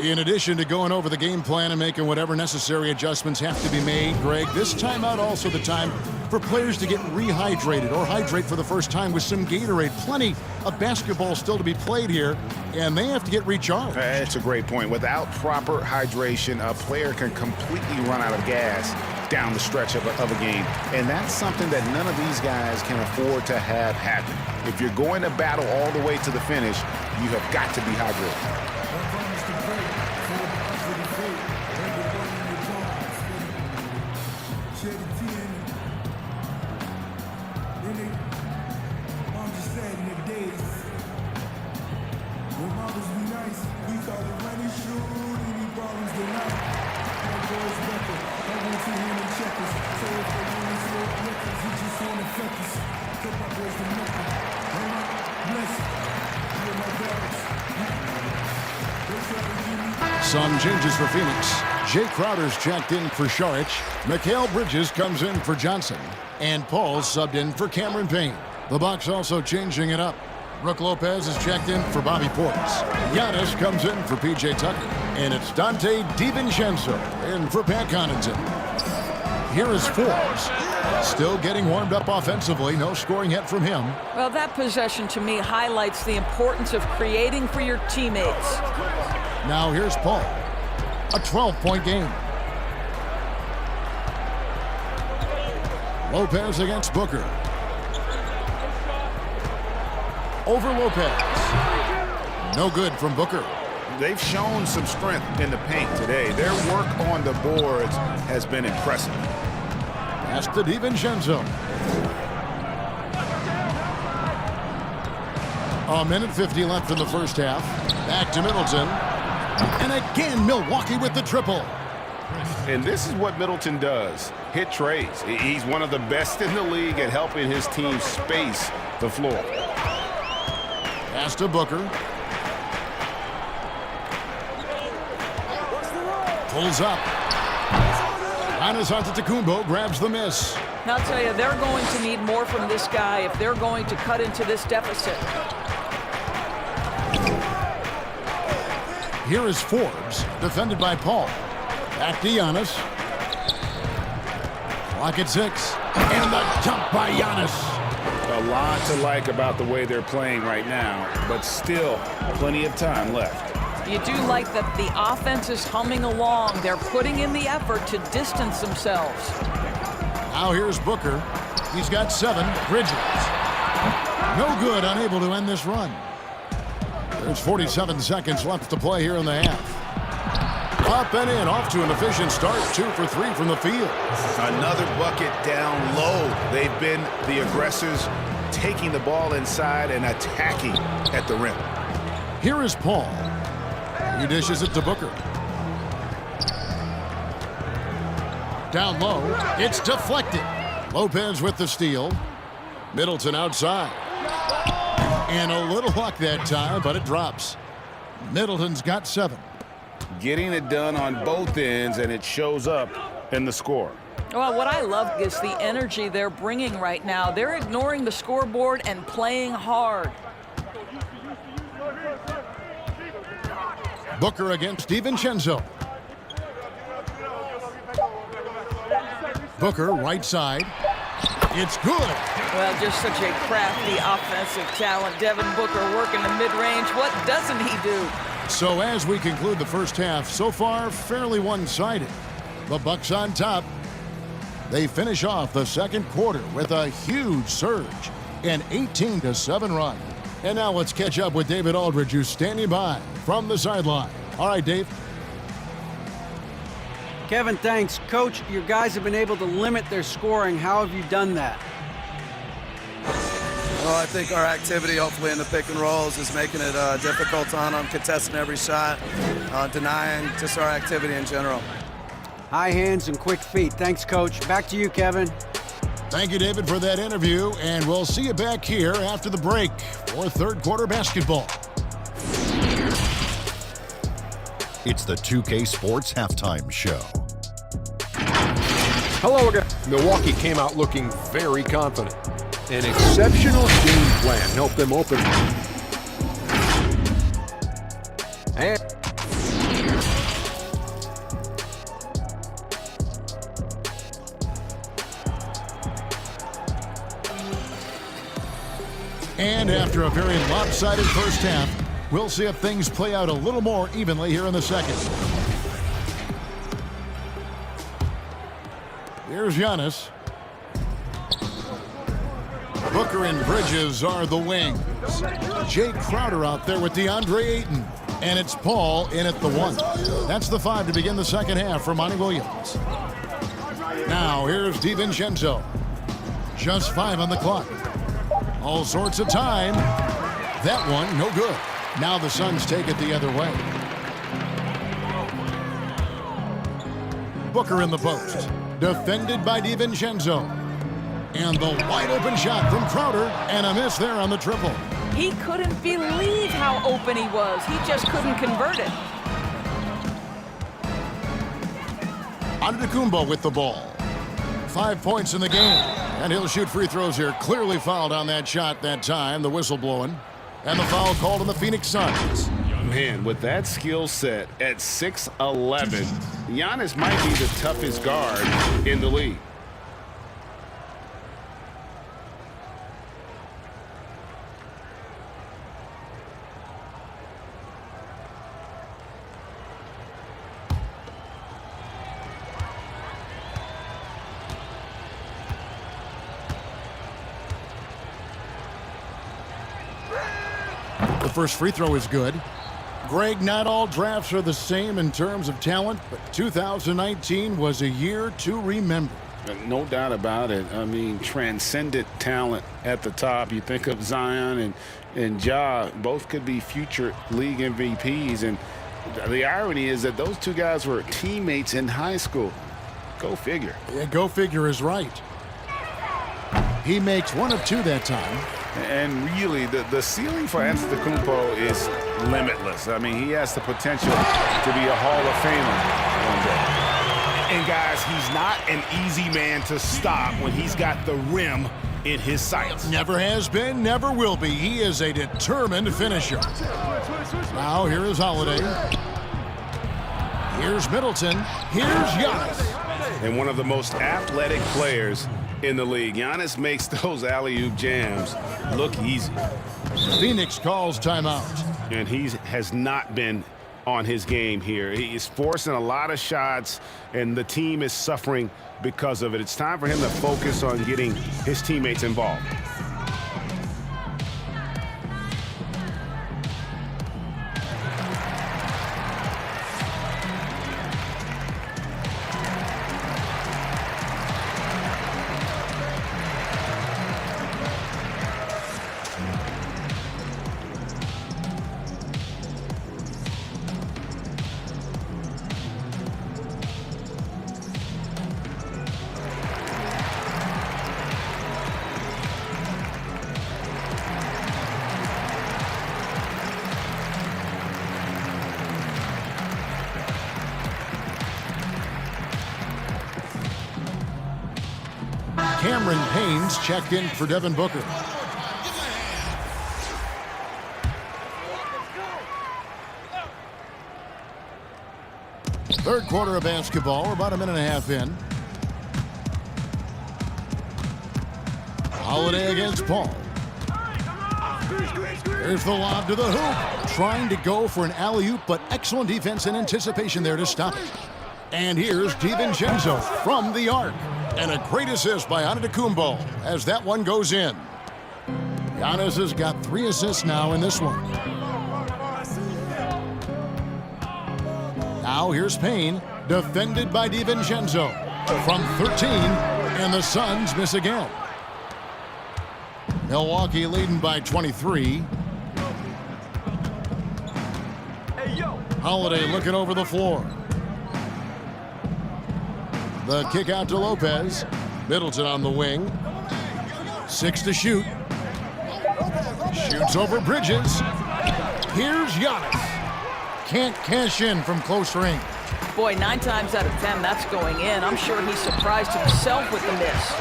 In addition to going over the game plan and making whatever necessary adjustments have to be made, Greg, this timeout also the time for players to get rehydrated or hydrate for the first time with some Gatorade. Plenty of basketball still to be played here, and they have to get recharged. That's a great point. Without proper hydration, a player can completely run out of gas down the stretch of a game. And that's something that none of these guys can afford to have happen. If you're going to battle all the way to the finish, you have got to be hydrated. Some changes for Phoenix. Jay Crowder's checked in for Saric. Mikal Bridges comes in for Johnson. And Paul's subbed in for Cameron Payne. The Bucks also changing it up. Brook Lopez is checked in for Bobby Portis. Giannis comes in for P.J. Tucker. And it's Dante DiVincenzo in for Pat Connaughton. Here is Forbes. Still getting warmed up offensively. No scoring yet from him. Well, that possession to me highlights the importance of creating for your teammates. Now here's Paul. A 12-point game. Lopez against Booker. Over Lopez. No good from Booker. They've shown some strength in the paint today. Their work on the boards has been impressive. Pass to DiVincenzo. A minute 50 left in the first half. Back to Middleton. And again, Milwaukee with the triple. And this is what Middleton does. Hit trades. He's one of the best in the league at helping his team space the floor. Pass to Booker. Pulls up. Giannis Antetokounmpo grabs the miss. Now, I'll tell you, they're going to need more from this guy if they're going to cut into this deficit. Here is Forbes, defended by Paul. Back to Giannis. Clock at 6. And the jump by Giannis. A lot to like about the way they're playing right now, but still plenty of time left. You do like that the offense is humming along. They're putting in the effort to distance themselves. Now here's Booker. He's got 7. Bridges. No good, unable to end this run. There's 47 seconds left to play here in the half. Up and in, off to an efficient start. 2 for 3 from the field. Another bucket down low. They've been the aggressors, taking the ball inside and attacking at the rim. Here is Paul. He dishes it to Booker. Down low. It's deflected. Lopez with the steal. Middleton outside. And a little luck that time, but it drops. Middleton's got 7. Getting it done on both ends, and it shows up in the score. Well, what I love is the energy they're bringing right now. They're ignoring the scoreboard and playing hard. Booker against DiVincenzo. Booker, right side. It's good. Well, just such a crafty offensive talent. Devin Booker working the mid-range. What doesn't he do? So as we conclude the first half, so far fairly one-sided. The Bucks on top. They finish off the second quarter with a huge surge, an 18-7 run. And now let's catch up with David Aldridge, who's standing by from the sideline. All right, Dave. Kevin, thanks. Coach, your guys have been able to limit their scoring. How have you done that? Well, I think our activity, hopefully, in the pick and rolls is making it difficult on them, contesting every shot, denying just our activity in general. High hands and quick feet. Thanks, Coach. Back to you, Kevin. Thank you, David, for that interview, and we'll see you back here after the break for third quarter basketball. It's the 2K Sports Halftime Show. Hello again. Milwaukee came out looking very confident. An exceptional game plan helped them open. And after a very lopsided first half, we'll see if things play out a little more evenly here in the second. Here's Giannis. Booker and Bridges are the wings. Jay Crowder out there with DeAndre Ayton. And it's Paul in at the 1. That's the 5 to begin the second half for Monty Williams. Now here's DiVincenzo. Just 5 on the clock. All sorts of time. That one, no good. Now the Suns take it the other way. Booker in the post. Defended by DiVincenzo. And the wide open shot from Crowder. And a miss there on the triple. He couldn't believe how open he was. He just couldn't convert it. Antetokounmpo with the ball. 5 points in the game. And he'll shoot free throws here. Clearly fouled on that shot that time. The whistle blowing. And the foul called on the Phoenix Suns. Man, with that skill set at 6'11", Giannis might be the toughest guard in the league. The first free throw is good. Greg, not all drafts are the same in terms of talent, but 2019 was a year to remember. No doubt about it. I mean, transcendent talent at the top. You think of Zion and Ja, both could be future league MVPs. And the irony is that those two guys were teammates in high school. Go figure. Yeah, go figure is right. He makes 1 of 2 that time. And really, the ceiling for Antetokounmpo is limitless. I mean, he has the potential to be a Hall of Famer one day. And guys, he's not an easy man to stop when he's got the rim in his sights. Never has been, never will be. He is a determined finisher. Now here is Holiday. Here's Middleton. Here's Giannis. And one of the most athletic players in the league. Giannis makes those alley-oop jams look easy. Phoenix calls timeout. And he has not been on his game here. He is forcing a lot of shots, and the team is suffering because of it. It's time for him to focus on getting his teammates involved. Cameron Payne's checked in for Devin Booker. Third quarter of basketball. We're about a minute and a half in. Holiday against Paul. There's the lob to the hoop. Trying to go for an alley-oop, but excellent defense and anticipation there to stop it. And here's DiVincenzo from the arc. And a great assist by Antetokounmpo as that one goes in. Giannis has got 3 assists now in this one. Now here's Payne, defended by DiVincenzo. From 13, and the Suns miss again. Milwaukee leading by 23. Holiday looking over the floor. The kick out to Lopez. Middleton on the wing. 6 to shoot. Shoots over Bridges. Here's Giannis. Can't cash in from close range. Boy, 9 times out of 10, that's going in. I'm sure he surprised himself with the miss.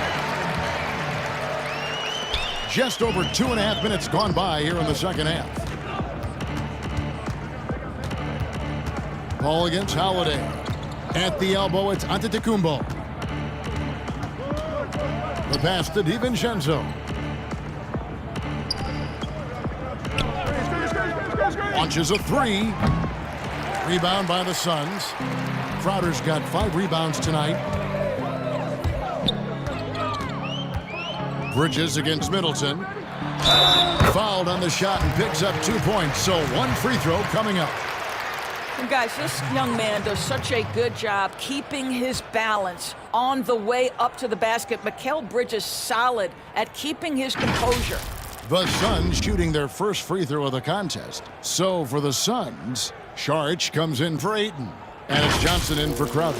Just over 2.5 minutes gone by here in the second half. Ball against Holiday. At the elbow, it's Antetokounmpo. The pass to DiVincenzo. Launches a 3. Rebound by the Suns. Crowder's got 5 rebounds tonight. Bridges against Middleton. Fouled on the shot and picks up 2 points. So 1 free throw coming up. And guys, this young man does such a good job keeping his balance on the way up to the basket. Mikal Bridges solid at keeping his composure. The Suns shooting their first free throw of the contest. So for the Suns, Saric comes in for Ayton. And it's Johnson in for Crowder.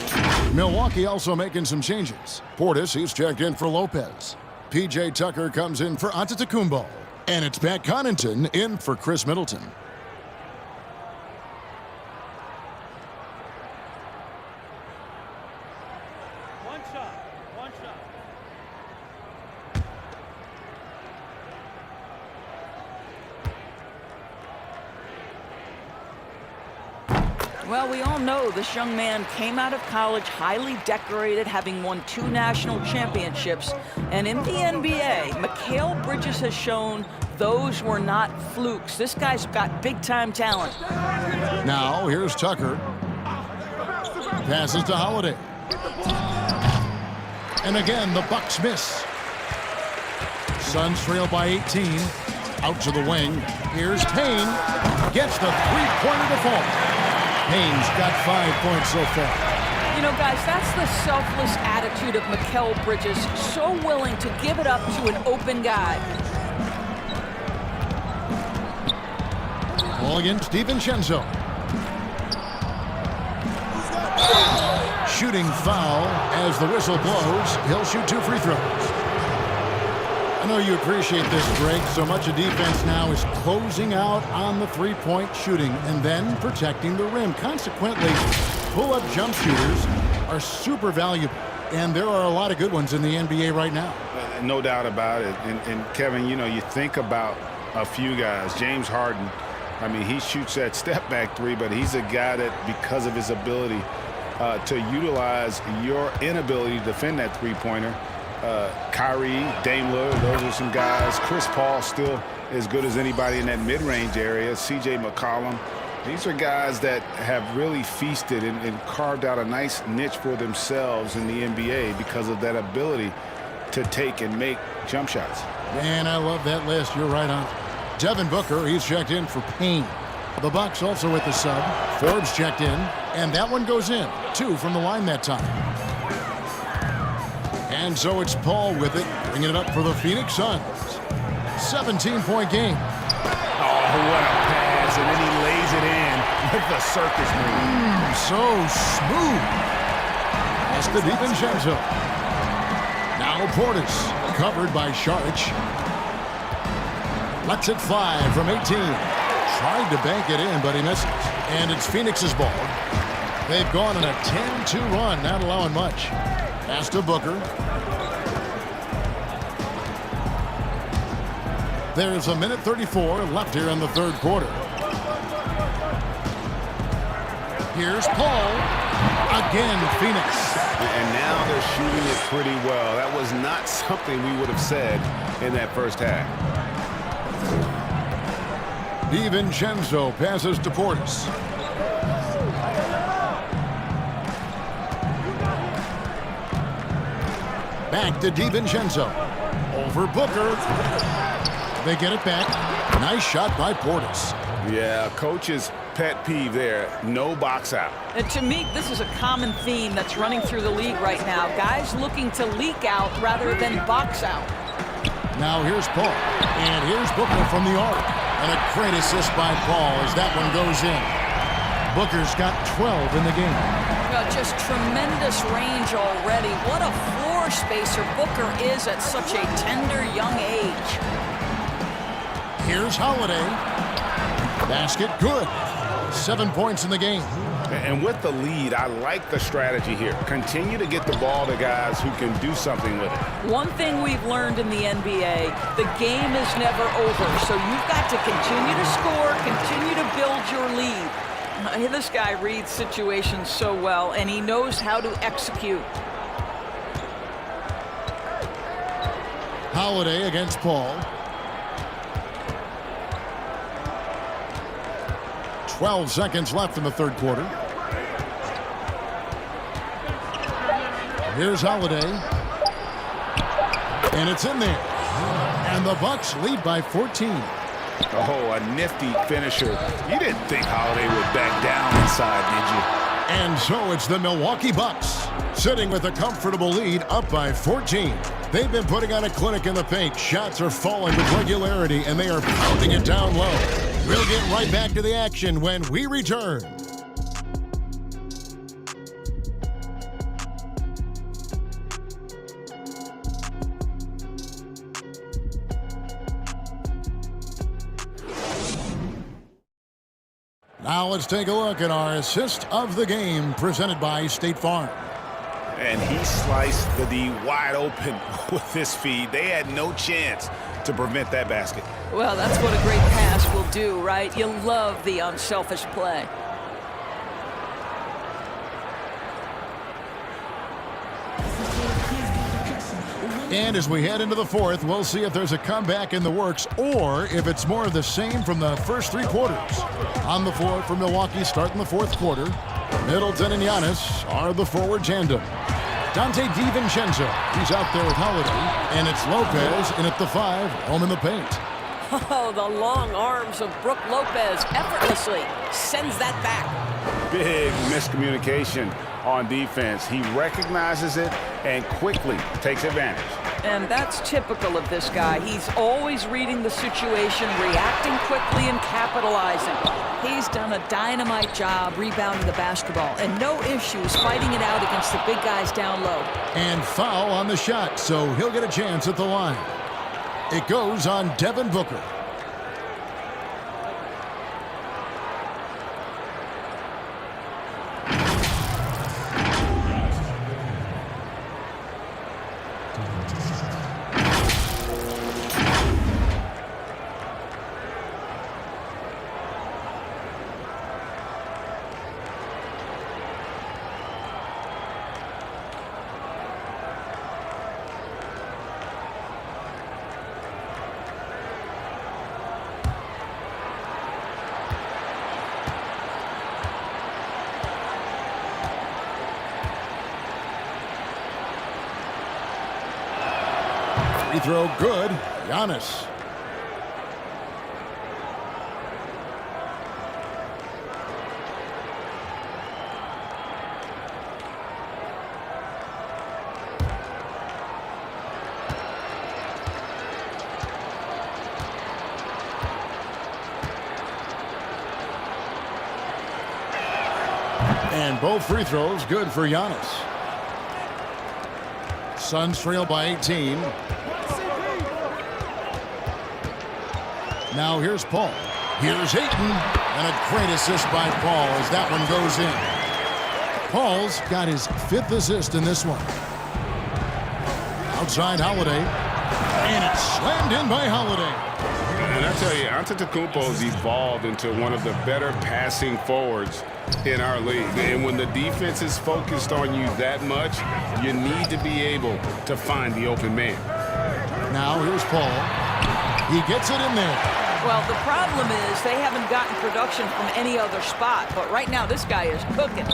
Milwaukee also making some changes. Portis, he's checked in for Lopez. P.J. Tucker comes in for Antetokounmpo. And it's Pat Connaughton in for Chris Middleton. Well, we all know this young man came out of college highly decorated, having won 2 national championships. And in the NBA, Mikal Bridges has shown those were not flukes. This guy's got big-time talent. Now, here's Tucker. Passes to Holiday. And again, the Bucks miss. Suns trail by 18. Out to the wing. Here's Payne. Gets the three-pointer to fall. Payne's got 5 points so far. You know, guys, that's the selfless attitude of Mikal Bridges. So willing to give it up to an open guy. Ball against DiVincenzo. Shooting foul as the whistle blows. He'll shoot 2 free throws. I know you appreciate this, Greg. So much of defense now is closing out on the three-point shooting and then protecting the rim. Consequently, pull-up jump shooters are super valuable, and there are a lot of good ones in the NBA right now. No doubt about it. And Kevin, you know, you think about a few guys. James Harden, I mean, he shoots that step-back 3, but he's a guy that, because of his ability to utilize your inability to defend that three-pointer, Kyrie, Dame Lillard, those are some guys. Chris Paul still as good as anybody in that mid-range area. C.J. McCollum. These are guys that have really feasted and carved out a nice niche for themselves in the NBA because of that ability to take and make jump shots. Man, I love that list. You're right on. Devin Booker, he's checked in for Payne. The Bucks also with the sub. Forbes checked in, and that one goes in. 2 from the line that time. And so it's Paul with it, bringing it up for the Phoenix Suns. 17-point game. Oh, what a pass, and then he lays it in with the circus move. So smooth. That's the DiVincenzo. Now Portis, covered by Saric. Lets it fly from 18. Tried to bank it in, but he misses. And it's Phoenix's ball. They've gone on a 10-2 run, not allowing much. Pass to Booker. There's a minute 34 left here in the third quarter. Here's Paul. Again, Phoenix. And now they're shooting it pretty well. That was not something we would have said in that first half. DiVincenzo passes to Portis. Back to DiVincenzo. Over Booker. They get it back. Nice shot by Portis. Yeah, coach's pet peeve there. No box out. And to me, this is a common theme that's running through the league right now. Guys looking to leak out rather than box out. Now here's Paul. And here's Booker from the arc. And a great assist by Paul as that one goes in. Booker's got 12 in the game. Well, just tremendous range already. What a floor spacer Booker is at such a tender young age. Here's Holiday. Basket good. 7 points in the game. And with the lead, I like the strategy here. Continue to get the ball to guys who can do something with it. One thing we've learned in the NBA, the game is never over. So you've got to continue to score, continue to build your lead. This guy reads situations so well, and he knows how to execute. Holiday against Paul. 12 seconds left in the third quarter. Here's Holiday. And it's in there. And the Bucks lead by 14. Oh, a nifty finisher. You didn't think Holiday would back down inside, did you? And so it's the Milwaukee Bucks sitting with a comfortable lead up by 14. They've been putting on a clinic in the paint. Shots are falling with regularity, and they are pounding it down low. We'll get right back to the action when we return. Now let's take a look at our assist of the game presented by State Farm. And he sliced the D wide open with this feed. They had no chance to prevent that basket. Well, that's what a great pass will do, right? You love the unselfish play. And as we head into the fourth, we'll see if there's a comeback in the works or if it's more of the same from the first three quarters. On the floor for Milwaukee starting the fourth quarter, Middleton and Giannis are the forward tandem. Dante DiVincenzo, he's out there with Holiday, and it's Lopez in at the 5, home in the paint. Oh, the long arms of Brook Lopez effortlessly sends that back. Big miscommunication on defense. He recognizes it and quickly takes advantage. And that's typical of this guy. He's always reading the situation, reacting quickly and capitalizing. He's done a dynamite job rebounding the basketball and no issues fighting it out against the big guys down low. And foul on the shot, so he'll get a chance at the line. It goes on Devin Booker. Free throw good. Giannis. And both free throws good for Giannis. Suns trail by 18. Now here's Paul. Here's Ayton. And a great assist by Paul as that one goes in. Paul's got his 5th assist in this one. Outside Holiday. And it's slammed in by Holiday. And I tell you, Antetokounmpo's evolved into one of the better passing forwards in our league. And when the defense is focused on you that much, you need to be able to find the open man. Now here's Paul. He gets it in there. Well, the problem is they haven't gotten production from any other spot. But right now, this guy is cooking.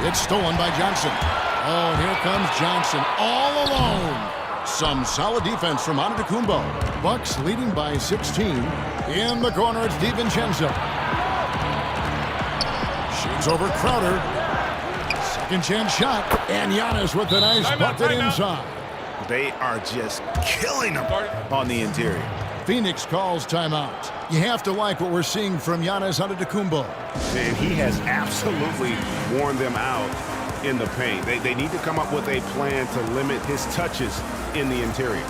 It's stolen by Johnson. Oh, and here comes Johnson all alone. Some solid defense from Antetokounmpo. Bucks leading by 16. In the corner, it's DiVincenzo. Shoots over Crowder. Second chance shot. And Giannis with the nice bucket inside. They are just killing them on the interior. Phoenix calls timeout. You have to like what we're seeing from Giannis Antetokounmpo. And he has absolutely worn them out in the paint. They need to come up with a plan to limit his touches in the interior.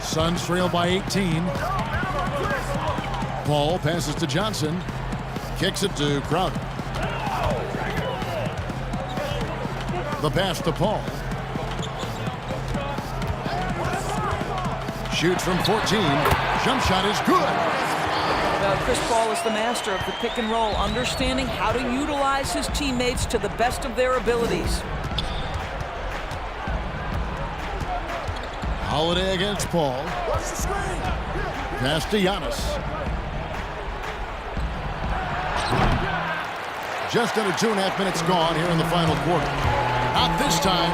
Suns trail by 18. Paul passes to Johnson. Kicks it to Crowder. The pass to Paul. Shoots from 14. Jump shot is good. Chris Paul is the master of the pick and roll, understanding how to utilize his teammates to the best of their abilities. Holiday against Paul. Pass to Giannis. Just under 2.5 minutes gone here in the final quarter. Not this time.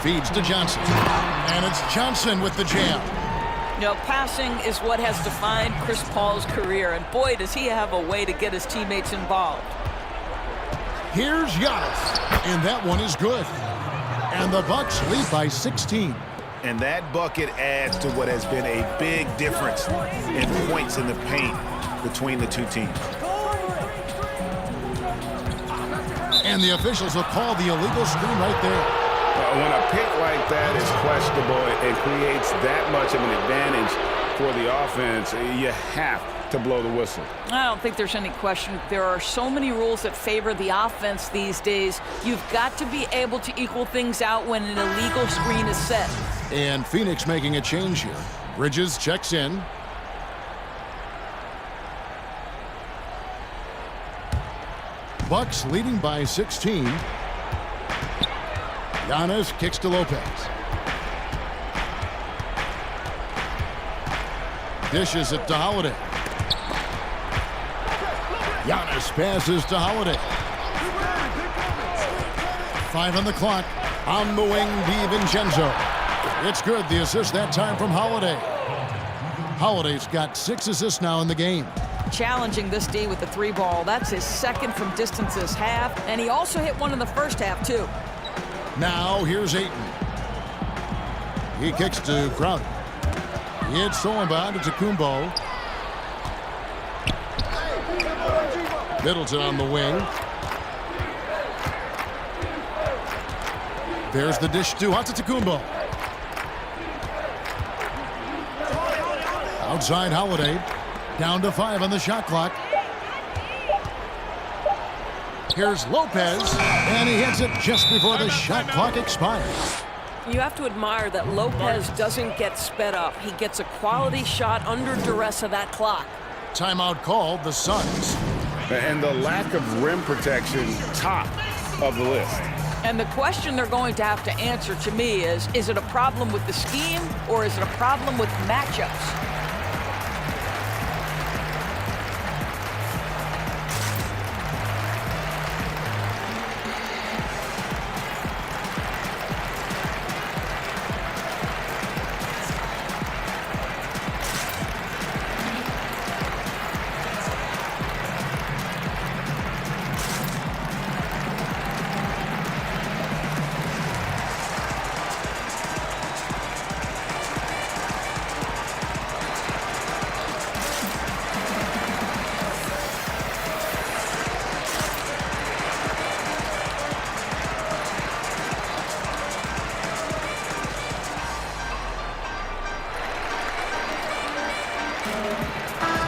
Feeds to Johnson. And it's Johnson with the jam. You know, passing is what has defined Chris Paul's career, and boy, does he have a way to get his teammates involved. Here's Giannis, and that one is good. And the Bucks lead by 16. And that bucket adds to what has been a big difference in points in the paint between the two teams. And the officials will call the illegal screen right there. When a pick like that is questionable and creates that much of an advantage for the offense, you have to blow the whistle. I don't think there's any question. There are so many rules that favor the offense these days. You've got to be able to equal things out when an illegal screen is set. And Phoenix making a change here. Bridges checks in. Bucks leading by 16. Giannis kicks to Lopez. Dishes it to Holiday. Giannis passes to Holiday. 5 on the clock. On the wing, DiVincenzo. It's good. The assist that time from Holiday. Holiday's got 6 assists now in the game. Challenging this D with the 3 ball. That's his second from distance this half, and he also hit one in the first half, too. Now here's Ayton. He kicks to Crowder. It's stolen by Antetokounmpo. Middleton on the wing. There's the dish to Antetokounmpo. Outside Holiday. Down to 5 on the shot clock. Here's Lopez, and he hits it just before the shot clock expires. You have to admire that Lopez doesn't get sped up. He gets a quality shot under duress of that clock. Timeout called, the Suns. And the lack of rim protection, top of the list. And the question they're going to have to answer to me is it a problem with the scheme or is it a problem with matchups?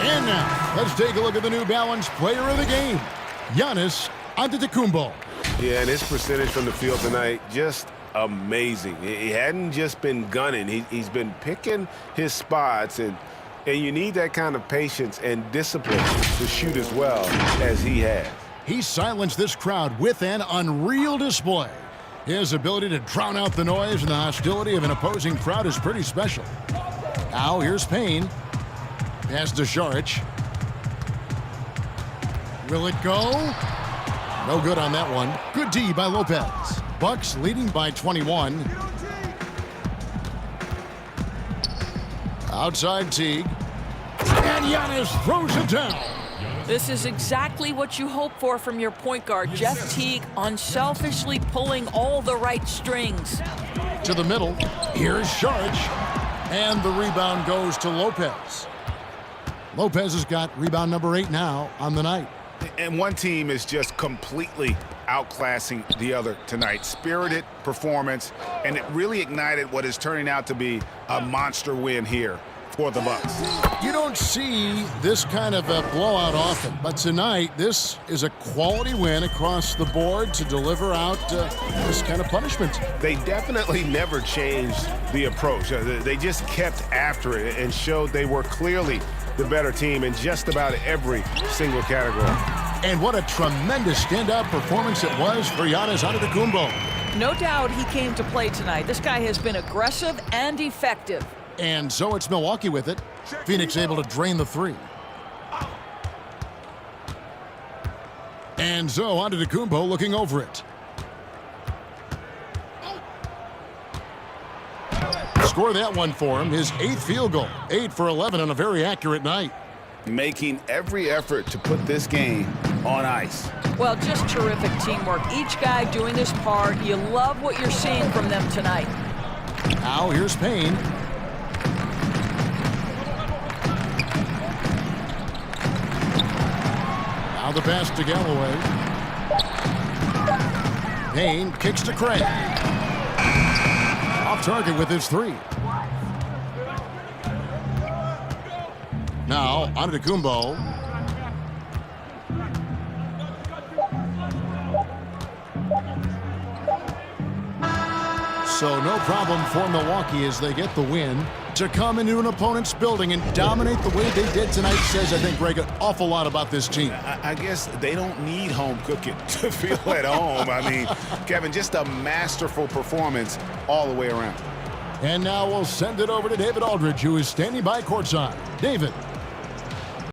And now, let's take a look at the New Balance player of the game, Giannis Antetokounmpo. Yeah, and his percentage from the field tonight, just amazing. He hadn't just been gunning. He's been picking his spots, and you need that kind of patience and discipline to shoot as well as he has. He silenced this crowd with an unreal display. His ability to drown out the noise and the hostility of an opposing crowd is pretty special. Now here's Payne. Pass to Saric. Will it go? No good on that one. Good D by Lopez. Bucks leading by 21. Outside Teague. And Giannis throws it down. This is exactly what you hope for from your point guard, Jeff Teague, unselfishly pulling all the right strings. To the middle. Here's Saric. And the rebound goes to Lopez. Lopez has got rebound number 8 now on the night. And one team is just completely outclassing the other tonight. Spirited performance, and it really ignited what is turning out to be a monster win here for the Bucks. You don't see this kind of a blowout often, but tonight this is a quality win across the board to deliver out this kind of punishment. They definitely never changed the approach. They just kept after it and showed they were clearly the better team in just about every single category. And what a tremendous standout performance it was for Giannis Antetokounmpo. No doubt he came to play tonight. This guy has been aggressive and effective. And so it's Milwaukee with it. Phoenix able to drain the three. And so Antetokounmpo looking over it. Score that one for him, his 8th field goal. 8 for 11 on a very accurate night. Making every effort to put this game on ice. Well, just terrific teamwork. Each guy doing his part. You love what you're seeing from them tonight. Now here's Payne. Now the pass to Galloway. Payne kicks to Craig. Off target with his 3. Now Antetokounmpo. So no problem for Milwaukee as they get the win. To come into an opponent's building and dominate the way they did tonight says, I think, Greg, an awful lot about this team. I guess they don't need home cooking to feel at home. I mean, Kevin, just a masterful performance all the way around. And now we'll send it over to David Aldridge, who is standing by courtside. David.